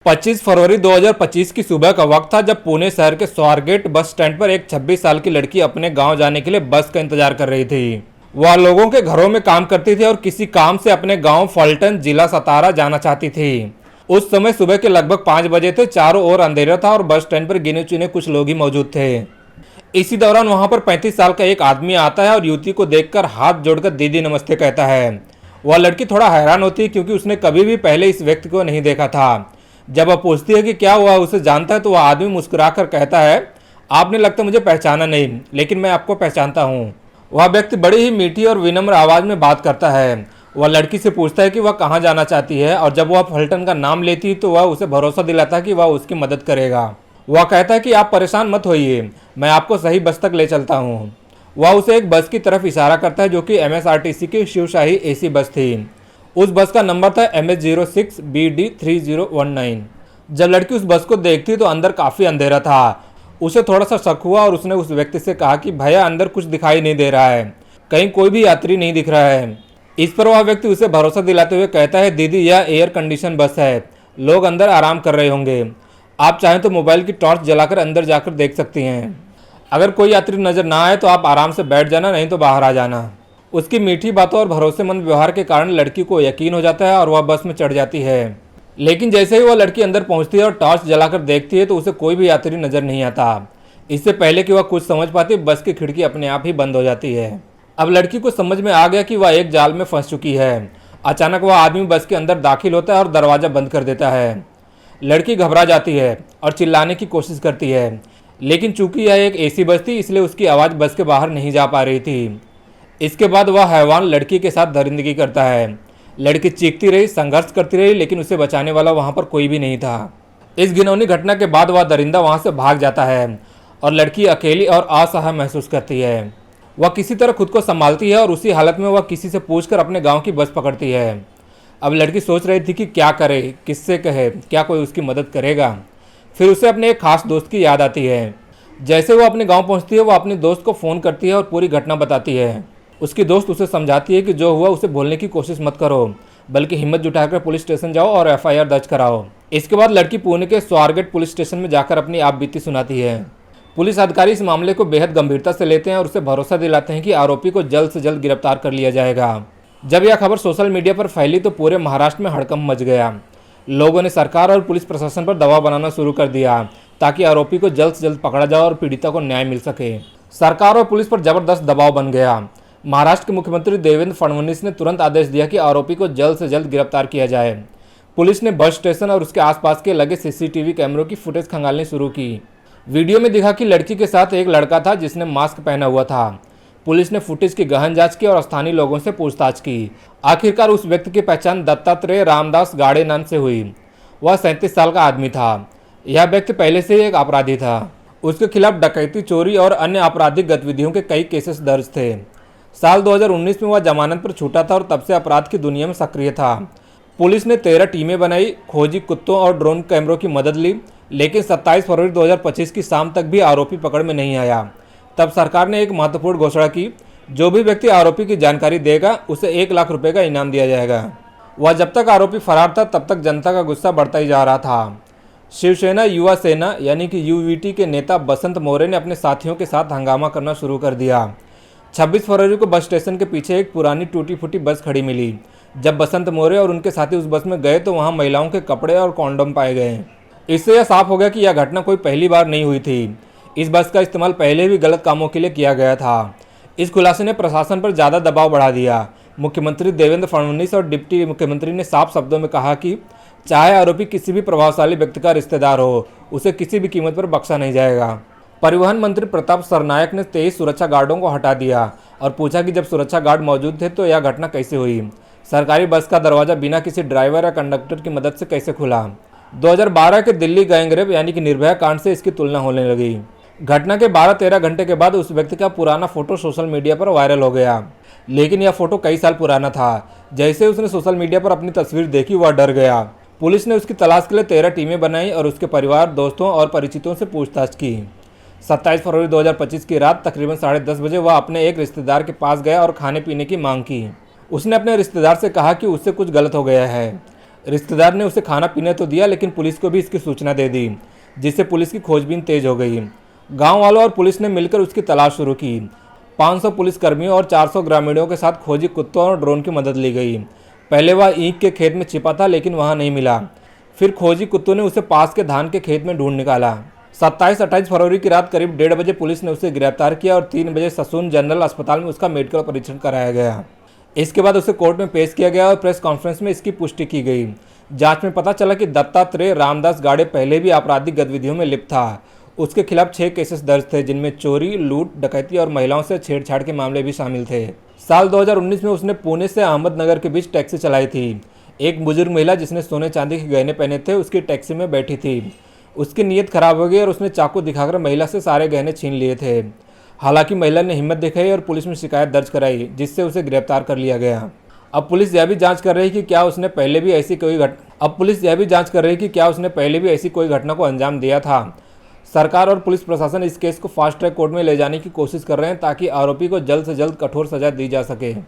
25 फरवरी 2025 की सुबह का वक्त था जब पुणे शहर के स्वारगेट बस स्टैंड पर एक 26 साल की लड़की अपने गांव जाने के लिए बस का इंतजार कर रही थी। वह लोगों के घरों में काम करती थी और किसी काम से अपने गांव फलटन जिला सतारा जाना चाहती थी। उस समय सुबह के लगभग 5 बजे थे। चारों ओर अंधेरा था और बस स्टैंड पर गिने चुने कुछ लोग ही मौजूद थे। इसी दौरान वहां पर 35 साल का एक आदमी आता है और युवती को देखकर हाथ जोड़कर दीदी नमस्ते कहता है। वह लड़की थोड़ा हैरान होती है क्योंकि उसने कभी भी पहले इस व्यक्ति को नहीं देखा था। जब वह पूछती है कि क्या वह उसे जानता है तो वह आदमी मुस्कुराकर कहता है, आपने लगता मुझे पहचाना नहीं, लेकिन मैं आपको पहचानता हूँ। वह व्यक्ति बड़ी ही मीठी और विनम्र आवाज़ में बात करता है। वह लड़की से पूछता है कि वह कहाँ जाना चाहती है और जब वह फलटन का नाम लेती तो वह उसे भरोसा दिलाता है कि वह उसकी मदद करेगा। वह कहता है कि आप परेशान मत होइए, मैं आपको सही बस तक ले चलता हूँ। वह उसे एक बस की तरफ इशारा करता है जो कि MSRTC की शिवशाही AC बस थी। उस बस का नंबर था MS06BD3019। जब लड़की उस बस को देखती तो अंदर काफ़ी अंधेरा था। उसे थोड़ा सा शक हुआ और उसने उस व्यक्ति से कहा कि भैया अंदर कुछ दिखाई नहीं दे रहा है, कहीं कोई भी यात्री नहीं दिख रहा है। इस पर वह व्यक्ति उसे भरोसा दिलाते हुए कहता है, दीदी यह एयर कंडीशन बस है, लोग अंदर आराम कर रहे होंगे, आप चाहें तो मोबाइल की टॉर्च जलाकर अंदर जाकर देख सकती हैं। अगर कोई यात्री नजर ना आए तो आप आराम से बैठ जाना, नहीं तो बाहर आ जाना। उसकी मीठी बातों और भरोसेमंद व्यवहार के कारण लड़की को यकीन हो जाता है और वह बस में चढ़ जाती है। लेकिन जैसे ही वह लड़की अंदर पहुंचती है और टॉर्च जलाकर देखती है तो उसे कोई भी यात्री नजर नहीं आता। इससे पहले कि वह कुछ समझ पाती बस की खिड़की अपने आप ही बंद हो जाती है। अब लड़की को समझ में आ गया कि वह एक जाल में फंस चुकी है। अचानक वह आदमी बस के अंदर दाखिल होता है और दरवाजा बंद कर देता है। लड़की घबरा जाती है और चिल्लाने की कोशिश करती है, लेकिन चूंकि यह एक AC बस थी इसलिए उसकी आवाज़ बस के बाहर नहीं जा पा रही थी। इसके बाद वह हैवान लड़की के साथ दरिंदगी करता है। लड़की चीखती रही, संघर्ष करती रही, लेकिन उसे बचाने वाला वहां पर कोई भी नहीं था। इस घिनौनी घटना के बाद वह दरिंदा वहां से भाग जाता है और लड़की अकेली और असहाय महसूस करती है। वह किसी तरह खुद को संभालती है और उसी हालत में वह किसी से पूछकर अपने गांव की बस पकड़ती है। अब लड़की सोच रही थी कि क्या करे, किससे कहे, क्या कोई उसकी मदद करेगा। फिर उसे अपने एक खास दोस्त की याद आती है। जैसे वो अपने गांव पहुंचती है वह अपने दोस्त को फ़ोन करती है और पूरी घटना बताती है। उसकी दोस्त उसे समझाती है कि जो हुआ उसे भूलने की कोशिश मत करो, बल्कि हिम्मत जुटाकर पुलिस स्टेशन जाओ और FIR दर्ज कराओ। इसके बाद लड़की पुणे के स्वारगेट पुलिस स्टेशन में जाकर अपनी आप बीती सुनाती है। पुलिस अधिकारी इस मामले को बेहद गंभीरता से लेते हैं और उसे भरोसा दिलाते हैं कि आरोपी को जल्द से जल्द गिरफ्तार कर लिया जाएगा। जब यह खबर सोशल मीडिया पर फैली तो पूरे महाराष्ट्र में हड़कंप मच गया। लोगों ने सरकार और पुलिस प्रशासन पर दबाव बनाना शुरू कर दिया ताकि आरोपी को जल्द से जल्द पकड़ा जाए और पीड़िता को न्याय मिल सके। सरकार और पुलिस पर जबरदस्त दबाव बन गया। महाराष्ट्र के मुख्यमंत्री देवेंद्र फडणवीस ने तुरंत आदेश दिया कि आरोपी को जल्द से जल्द गिरफ्तार किया जाए। पुलिस ने बस स्टेशन और उसके आसपास के लगे CCTV कैमरों की फुटेज खंगालनी शुरू की। वीडियो में दिखा कि लड़की के साथ एक लड़का था जिसने मास्क पहना हुआ था। पुलिस ने फुटेज की गहन जांच की और स्थानीय लोगों से पूछताछ की। आखिरकार उस व्यक्ति की पहचान दत्तात्रेय रामदास गाड़े नाम से हुई। वह 37 साल का आदमी था। यह व्यक्ति पहले से ही एक अपराधी था। उसके खिलाफ डकैती, चोरी और अन्य आपराधिक गतिविधियों के कई केसेस दर्ज थे। साल 2019 में वह जमानत पर छूटा था और तब से अपराध की दुनिया में सक्रिय था। पुलिस ने 13 टीमें बनाई, खोजी कुत्तों और ड्रोन कैमरों की मदद ली, लेकिन 27 फरवरी 2025 की शाम तक भी आरोपी पकड़ में नहीं आया। तब सरकार ने एक महत्वपूर्ण घोषणा की, जो भी व्यक्ति आरोपी की जानकारी देगा उसे 1 लाख रुपए का इनाम दिया जाएगा। वह जब तक आरोपी फरार था तब तक जनता का गुस्सा बढ़ता ही जा रहा था। शिवसेना युवा सेना यानी कि UVT के नेता बसंत मोरे ने अपने साथियों के साथ हंगामा करना शुरू कर दिया। 26 फरवरी को बस स्टेशन के पीछे एक पुरानी टूटी फूटी बस खड़ी मिली। जब बसंत मोरे और उनके साथी उस बस में गए तो वहां महिलाओं के कपड़े और कॉन्डोम पाए गए। इससे यह साफ हो गया कि यह घटना कोई पहली बार नहीं हुई थी। इस बस का इस्तेमाल पहले भी गलत कामों के लिए किया गया था। इस खुलासे ने प्रशासन पर ज़्यादा दबाव बढ़ा दिया। मुख्यमंत्री देवेंद्र फडणवीस और डिप्टी मुख्यमंत्री ने साफ शब्दों में कहा कि चाहे आरोपी किसी भी प्रभावशाली व्यक्ति का रिश्तेदार हो, उसे किसी भी कीमत पर बख्शा नहीं जाएगा। परिवहन मंत्री प्रताप सरनायक ने 23 सुरक्षा गार्डों को हटा दिया और पूछा कि जब सुरक्षा गार्ड मौजूद थे तो यह घटना कैसे हुई। सरकारी बस का दरवाजा बिना किसी ड्राइवर या कंडक्टर की मदद से कैसे खुला। 2012 के दिल्ली गैंगरेप यानी कि निर्भया कांड से इसकी तुलना होने लगी। घटना के 12-13 घंटे के बाद उस व्यक्ति का पुराना फोटो सोशल मीडिया पर वायरल हो गया, लेकिन यह फोटो कई साल पुराना था। जैसे उसने सोशल मीडिया पर अपनी तस्वीर देखी वह डर गया। पुलिस ने उसकी तलाश के लिए 13 टीमें बनाई और उसके परिवार, दोस्तों और परिचितों से पूछताछ की। 27 फरवरी 2025 की रात तकरीबन 10:30 बजे वह अपने एक रिश्तेदार के पास गया और खाने पीने की मांग की। उसने अपने रिश्तेदार से कहा कि उससे कुछ गलत हो गया है। रिश्तेदार ने उसे खाना पीने तो दिया, लेकिन पुलिस को भी इसकी सूचना दे दी, जिससे पुलिस की खोजबीन तेज हो गई। गांव वालों और पुलिस ने मिलकर उसकी तलाश शुरू की। 500 पुलिसकर्मियों और 400 ग्रामीणों के साथ खोजी कुत्तों और ड्रोन की मदद ली गई। पहले वह ईंट के खेत में छिपा था, लेकिन वहां नहीं मिला। फिर खोजी कुत्तों ने उसे पास के धान के खेत में ढूंढ निकाला। 27-28 फरवरी की रात करीब 1:30 बजे पुलिस ने उसे गिरफ्तार किया और 3 बजे ससून जनरल अस्पताल में उसका मेडिकल परीक्षण कराया गया। इसके बाद उसे कोर्ट में पेश किया गया और प्रेस कॉन्फ्रेंस में इसकी पुष्टि की गई। जांच में पता चला कि दत्तात्रेय रामदास गाड़े पहले भी आपराधिक गतिविधियों में लिप्त था। उसके खिलाफ 6 केसेस दर्ज थे, जिनमें चोरी, लूट, डकैती और महिलाओं से छेड़छाड़ के मामले भी शामिल थे। साल 2019 में उसने पुणे से अहमदनगर के बीच टैक्सी चलाई थी। एक बुजुर्ग महिला जिसने सोने चांदी के गहने पहने थे उसकी टैक्सी में बैठी थी। उसकी नीयत खराब हो गई और उसने चाकू दिखाकर महिला से सारे गहने छीन लिए थे। हालांकि महिला ने हिम्मत दिखाई और पुलिस में शिकायत दर्ज कराई, जिससे उसे गिरफ्तार कर लिया गया। अब पुलिस यह भी जांच कर रही है कि क्या उसने पहले भी ऐसी कोई घटना को अंजाम दिया था। सरकार और पुलिस प्रशासन इस केस को फास्ट ट्रैक कोर्ट में ले जाने की कोशिश कर रहे हैं, ताकि आरोपी को जल्द से जल्द कठोर सजा दी जा सके।